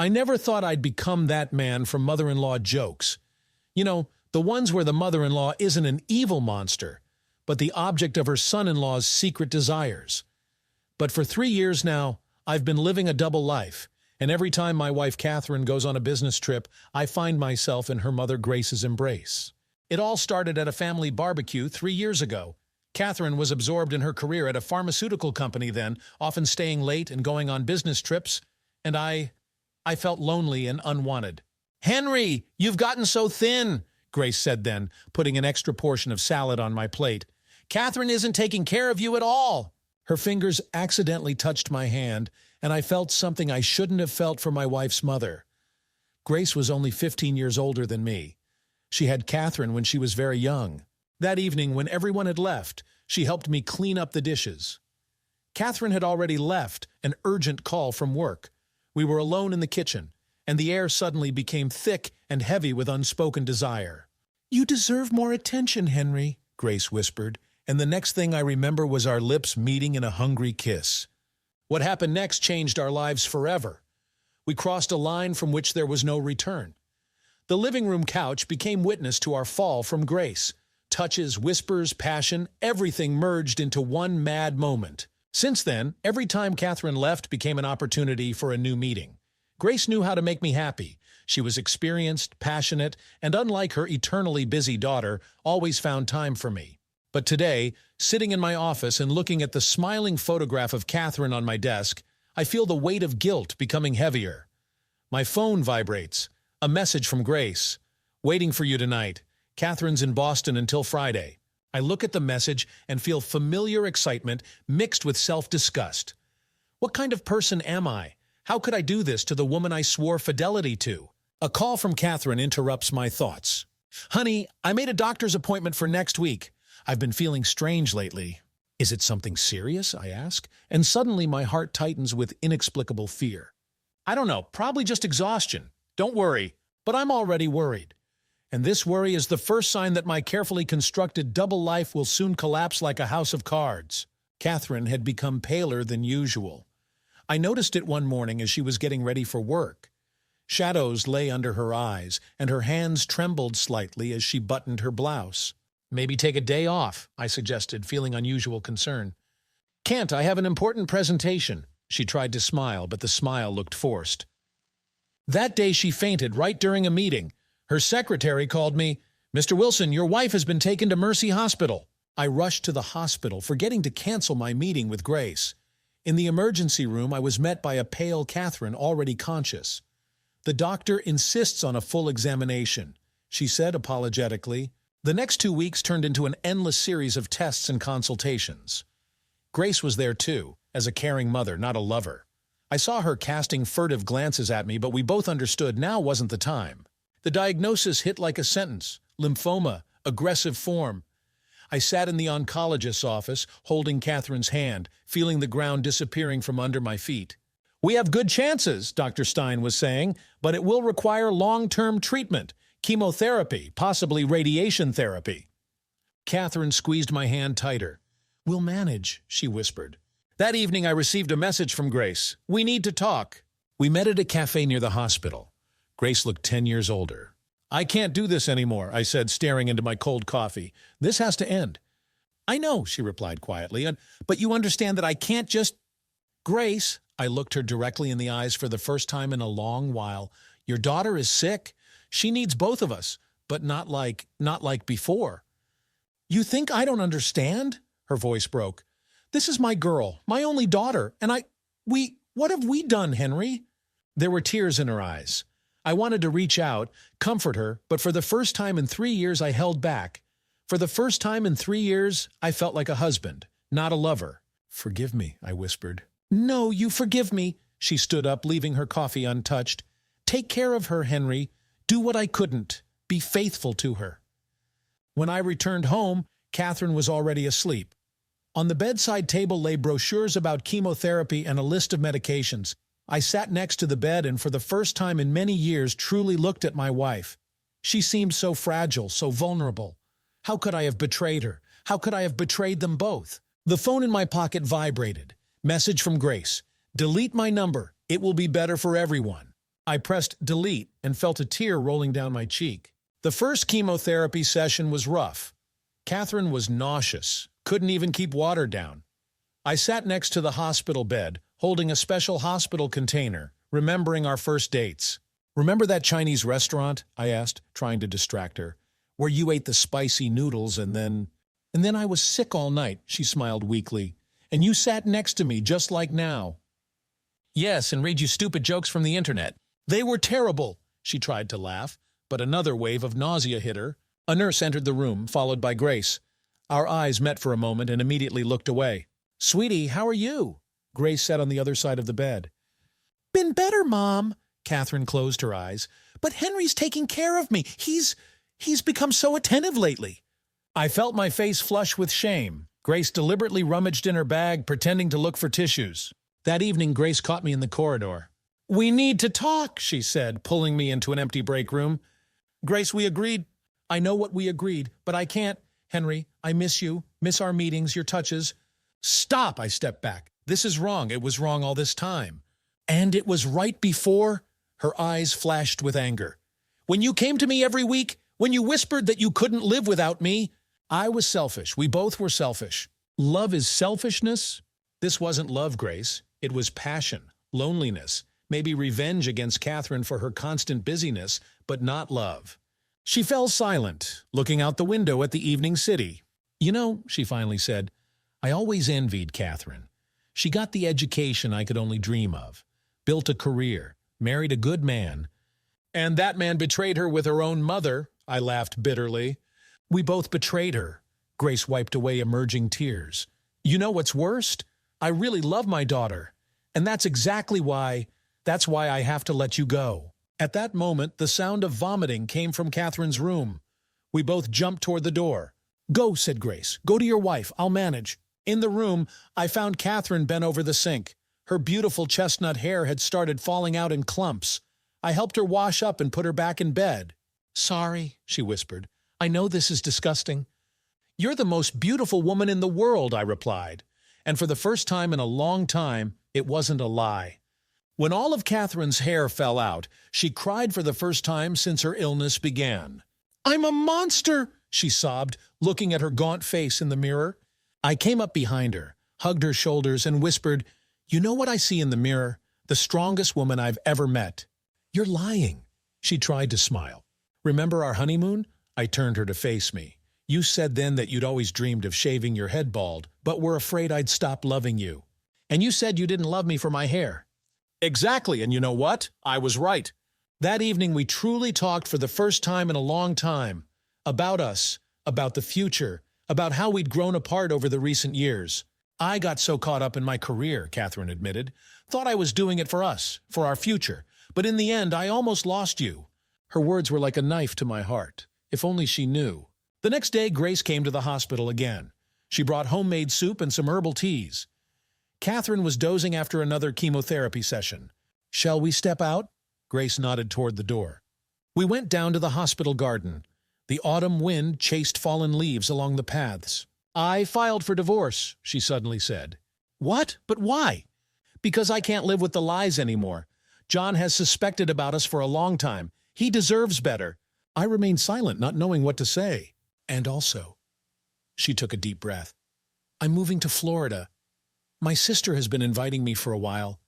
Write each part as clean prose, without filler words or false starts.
I never thought I'd become that man from mother-in-law jokes. You know, the ones where the mother-in-law isn't an evil monster, but the object of her son-in-law's secret desires. But for 3 years now, I've been living a double life, and every time my wife Katherine goes on a business trip, I find myself in her mother Grace's embrace. It all started at a family barbecue 3 years ago. Katherine was absorbed in her career at a pharmaceutical company then, often staying late and going on business trips, and I felt lonely and unwanted. "Henry, you've gotten so thin," Grace said then, putting an extra portion of salad on my plate. "Katherine isn't taking care of you at all." Her fingers accidentally touched my hand, and I felt something I shouldn't have felt for my wife's mother. Grace was only 15 years older than me. She had Katherine when she was very young. That evening, when everyone had left, she helped me clean up the dishes. Katherine had already left, an urgent call from work. We were alone in the kitchen, and the air suddenly became thick and heavy with unspoken desire. "You deserve more attention, Henry," Grace whispered, and the next thing I remember was our lips meeting in a hungry kiss. What happened next changed our lives forever. We crossed a line from which there was no return. The living room couch became witness to our fall from grace. Touches, whispers, passion, everything merged into one mad moment. Since then, every time Katherine left became an opportunity for a new meeting. Grace knew how to make me happy. She was experienced, passionate, and unlike her eternally busy daughter, always found time for me. But today, sitting in my office and looking at the smiling photograph of Katherine on my desk, I feel the weight of guilt becoming heavier. My phone vibrates. A message from Grace. "Waiting for you tonight. Katherine's in Boston until Friday." I look at the message and feel familiar excitement mixed with self-disgust. What kind of person am I? How could I do this to the woman I swore fidelity to? A call from Katherine interrupts my thoughts. "Honey, I made a doctor's appointment for next week. I've been feeling strange lately." "Is it something serious?" I ask, and suddenly my heart tightens with inexplicable fear. "I don't know, probably just exhaustion. Don't worry." But I'm already worried. And this worry is the first sign that my carefully constructed double life will soon collapse like a house of cards. Katherine had become paler than usual. I noticed it one morning as she was getting ready for work. Shadows lay under her eyes, and her hands trembled slightly as she buttoned her blouse. "Maybe take a day off," I suggested, feeling unusual concern. "Can't, I have an important presentation." She tried to smile, but the smile looked forced. That day she fainted right during a meeting. Her secretary called me, "Mr. Wilson, your wife has been taken to Mercy Hospital." I rushed to the hospital, forgetting to cancel my meeting with Grace. In the emergency room, I was met by a pale Katherine, already conscious. "The doctor insists on a full examination," she said apologetically. The next 2 weeks turned into an endless series of tests and consultations. Grace was there too, as a caring mother, not a lover. I saw her casting furtive glances at me, but we both understood now wasn't the time. The diagnosis hit like a sentence: lymphoma, aggressive form. I sat in the oncologist's office, holding Katherine's hand, feeling the ground disappearing from under my feet. "We have good chances," Dr. Stein was saying, "but it will require long-term treatment, chemotherapy, possibly radiation therapy." Katherine squeezed my hand tighter. "We'll manage," she whispered. That evening I received a message from Grace. "We need to talk." We met at a cafe near the hospital. Grace looked 10 years older. "I can't do this anymore," I said, staring into my cold coffee. "This has to end." "I know," she replied quietly, "but you understand that I can't just—" "Grace," I looked her directly in the eyes for the first time in a long while, "your daughter is sick. She needs both of us, but not like before." "You think I don't understand?" Her voice broke. "This is my girl, my only daughter, and what have we done, Henry?" There were tears in her eyes. I wanted to reach out, comfort her, but for the first time in 3 years I held back. For the first time in 3 years, I felt like a husband, not a lover. "Forgive me," I whispered. "No, you forgive me." She stood up, leaving her coffee untouched. "Take care of her, Henry. Do what I couldn't. Be faithful to her." When I returned home, Katherine was already asleep. On the bedside table lay brochures about chemotherapy and a list of medications. I sat next to the bed and for the first time in many years truly looked at my wife. She seemed so fragile, so vulnerable. How could I have betrayed her? How could I have betrayed them both? The phone in my pocket vibrated. Message from Grace. "Delete my number. It will be better for everyone." I pressed delete and felt a tear rolling down my cheek. The first chemotherapy session was rough. Katherine was nauseous, couldn't even keep water down. I sat next to the hospital bed, holding a special hospital container, remembering our first dates. "Remember that Chinese restaurant?" I asked, trying to distract her. "Where you ate the spicy noodles and then—" "And then I was sick all night," she smiled weakly. "And you sat next to me just like now." "Yes, and read you stupid jokes from the internet. They were terrible." She tried to laugh, but another wave of nausea hit her. A nurse entered the room, followed by Grace. Our eyes met for a moment and immediately looked away. "Sweetie, how are you?" Grace sat on the other side of the bed. "Been better, Mom." Katherine closed her eyes. "But Henry's taking care of me. He's become so attentive lately." I felt my face flush with shame. Grace deliberately rummaged in her bag, pretending to look for tissues. That evening, Grace caught me in the corridor. "We need to talk," she said, pulling me into an empty break room. "Grace, we agreed." "I know what we agreed, but I can't. Henry, I miss you, miss our meetings, your touches." "Stop!" I stepped back. "This is wrong. It was wrong all this time." "And it was right before?" Her eyes flashed with anger. "When you came to me every week, when you whispered that you couldn't live without me, I was selfish. We both were selfish." "Love is selfishness?" "This wasn't love, Grace. It was passion, loneliness, maybe revenge against Katherine for her constant busyness, but not love." She fell silent, looking out the window at the evening city. "You know," she finally said, "I always envied Katherine. She got the education I could only dream of, built a career, married a good man. And that man betrayed her with her own mother," I laughed bitterly. "We both betrayed her." Grace wiped away emerging tears. "You know what's worst? I really love my daughter. And that's why I have to let you go." At that moment, the sound of vomiting came from Katherine's room. We both jumped toward the door. "Go," said Grace. "Go to your wife. I'll manage." In the room, I found Katherine bent over the sink. Her beautiful chestnut hair had started falling out in clumps. I helped her wash up and put her back in bed. "Sorry," she whispered. "I know this is disgusting." "You're the most beautiful woman in the world," I replied. And for the first time in a long time, it wasn't a lie. When all of Katherine's hair fell out, she cried for the first time since her illness began. "I'm a monster," she sobbed, looking at her gaunt face in the mirror. I came up behind her, hugged her shoulders, and whispered, "You know what I see in the mirror? The strongest woman I've ever met." "You're lying." She tried to smile. "Remember our honeymoon?" I turned her to face me. "You said then that you'd always dreamed of shaving your head bald, but were afraid I'd stop loving you. And you said you didn't love me for my hair." "Exactly, and you know what? I was right." That evening we truly talked for the first time in a long time. About us, about the future, about how we'd grown apart over the recent years. "I got so caught up in my career," Katherine admitted. "Thought I was doing it for us, for our future. But in the end, I almost lost you." Her words were like a knife to my heart. If only she knew. The next day, Grace came to the hospital again. She brought homemade soup and some herbal teas. Katherine was dozing after another chemotherapy session. "Shall we step out?" Grace nodded toward the door. We went down to the hospital garden. The autumn wind chased fallen leaves along the paths. "I filed for divorce," she suddenly said. "What? But why?" "Because I can't live with the lies anymore. John has suspected about us for a long time. He deserves better." I remained silent, not knowing what to say. "And also," she took a deep breath, "I'm moving to Florida. My sister has been inviting me for a while."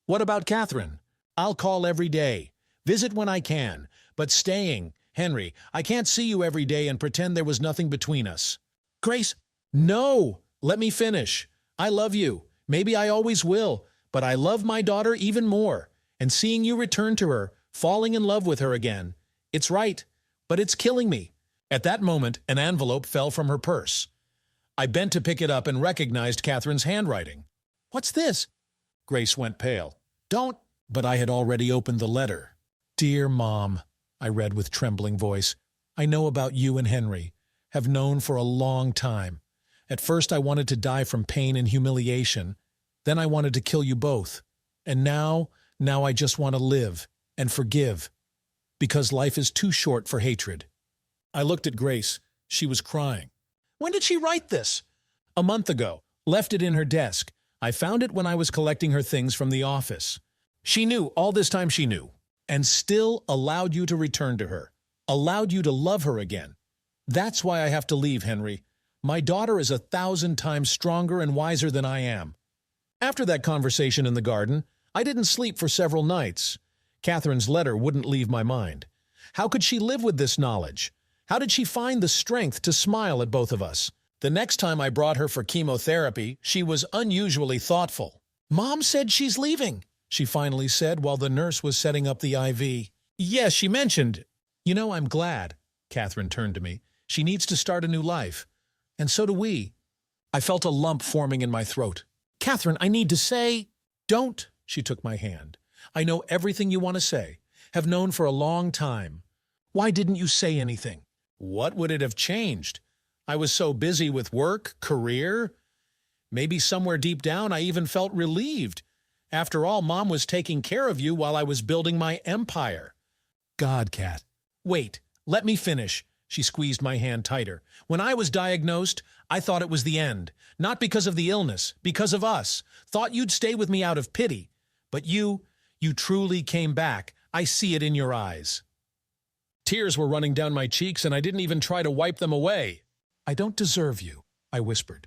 "What about Katherine?" "I'll call every day, visit when I can, but staying. Henry, I can't see you every day and pretend there was nothing between us." "Grace, no! Let me finish. I love you. Maybe I always will, but I love my daughter even more. And seeing you return to her, falling in love with her again, it's right, but it's killing me." At that moment, an envelope fell from her purse. I bent to pick it up and recognized Katherine's handwriting. "What's this?" Grace went pale. "Don't—" But I had already opened the letter. "Dear Mom," I read with trembling voice, "I know about you and Henry, have known for a long time. At first I wanted to die from pain and humiliation. Then I wanted to kill you both. And now I just want to live and forgive. Because life is too short for hatred." I looked at Grace. She was crying. "When did she write this?" "A month ago. Left it in her desk. I found it when I was collecting her things from the office." She knew, all this time she knew. and still allowed you to return to her, allowed you to love her again. That's why I have to leave, Henry. My daughter is 1,000 times stronger and wiser than I am. After that conversation in the garden, I didn't sleep for several nights. Catherine's letter wouldn't leave my mind. How could she live with this knowledge? How did she find the strength to smile at both of us? The next time I brought her for chemotherapy, she was unusually thoughtful. "Mom said she's leaving," she finally said while the nurse was setting up the IV. "Yes, she mentioned." "You know, I'm glad." Katherine turned to me. "She needs to start a new life. And so do we." I felt a lump forming in my throat. "Katherine, I need to say—" "Don't," she took my hand. "I know everything you want to say, have known for a long time. Why didn't you say anything?" What would it have changed? I was so busy with work, career. Maybe somewhere deep down I even felt relieved. After all, Mom was taking care of you while I was building my empire. God, Kat. Wait, let me finish. She squeezed my hand tighter. When I was diagnosed, I thought it was the end. Not because of the illness, because of us. Thought you'd stay with me out of pity. But you truly came back. I see it in your eyes. Tears were running down my cheeks, and I didn't even try to wipe them away. "I don't deserve you," I whispered.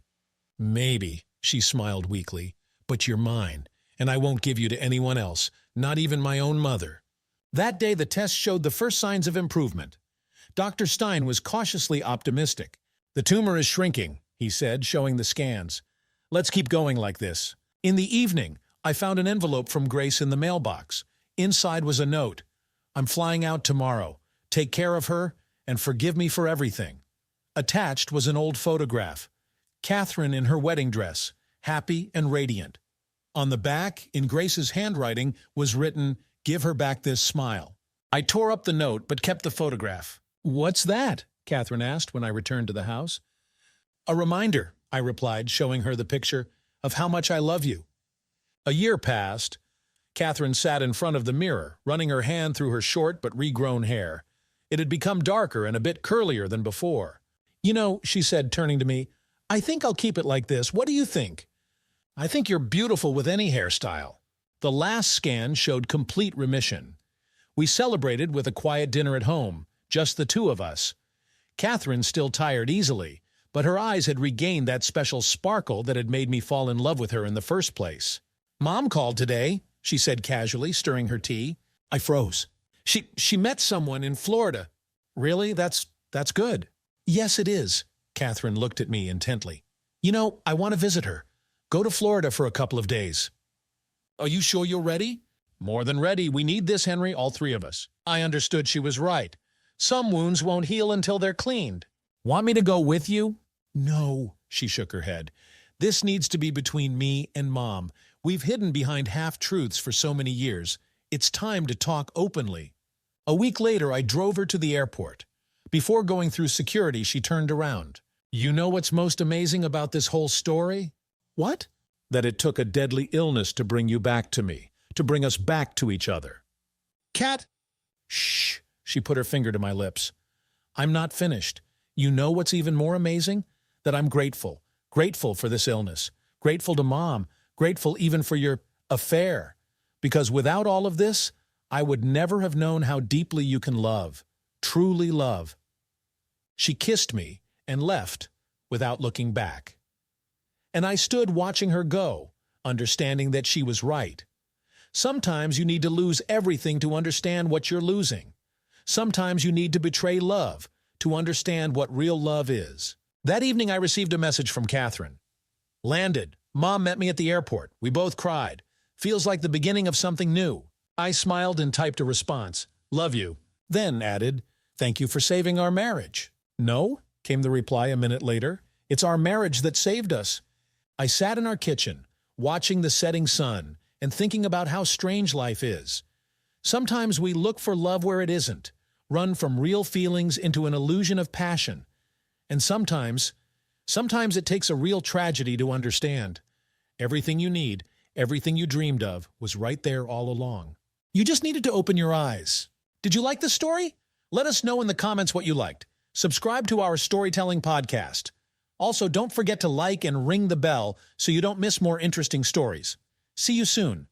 "Maybe," she smiled weakly, "but you're mine, and I won't give you to anyone else, not even my own mother." That day the test showed the first signs of improvement. Dr. Stein was cautiously optimistic. "The tumor is shrinking," he said, showing the scans. "Let's keep going like this." In the evening, I found an envelope from Grace in the mailbox. Inside was a note. "I'm flying out tomorrow. Take care of her, and forgive me for everything." Attached was an old photograph. Katherine in her wedding dress, happy and radiant. On the back, in Grace's handwriting, was written, "Give her back this smile." I tore up the note, but kept the photograph. "What's that?" Katherine asked when I returned to the house. "A reminder," I replied, showing her the picture, "of how much I love you." A year passed. Katherine sat in front of the mirror, running her hand through her short but regrown hair. It had become darker and a bit curlier than before. "You know," she said, turning to me, "I think I'll keep it like this. What do you think?" "I think you're beautiful with any hairstyle." The last scan showed complete remission. We celebrated with a quiet dinner at home, just the two of us. Katherine still tired easily, but her eyes had regained that special sparkle that had made me fall in love with her in the first place. "Mom called today," she said casually, stirring her tea. I froze. She met someone in Florida." "Really? That's good." "Yes, it is." Katherine looked at me intently. "You know, I want to visit her. Go to Florida for a couple of days." "Are you sure you're ready?" "More than ready. We need this, Henry, all three of us." I understood she was right. Some wounds won't heal until they're cleaned. "Want me to go with you?" "No," she shook her head. "This needs to be between me and Mom. We've hidden behind half-truths for so many years. It's time to talk openly." A week later, I drove her to the airport. Before going through security, she turned around. "You know what's most amazing about this whole story?" "What?" "That it took a deadly illness to bring you back to me, to bring us back to each other." "Kat!" "Shh!" She put her finger to my lips. "I'm not finished. You know what's even more amazing? That I'm grateful. Grateful for this illness. Grateful to Mom. Grateful even for your affair. Because without all of this, I would never have known how deeply you can love. Truly love." She kissed me and left without looking back. And I stood watching her go, understanding that she was right. Sometimes you need to lose everything to understand what you're losing. Sometimes you need to betray love to understand what real love is. That evening I received a message from Katherine. "Landed. Mom met me at the airport. We both cried. Feels like the beginning of something new." I smiled and typed a response. "Love you." Then added, "Thank you for saving our marriage." "No," came the reply a minute later. "It's our marriage that saved us." I sat in our kitchen, watching the setting sun and thinking about how strange life is. Sometimes we look for love where it isn't, run from real feelings into an illusion of passion. And sometimes it takes a real tragedy to understand. Everything you need, everything you dreamed of, was right there all along. You just needed to open your eyes. Did you like the story? Let us know in the comments what you liked. Subscribe to our storytelling podcast. Also, don't forget to like and ring the bell so you don't miss more interesting stories. See you soon.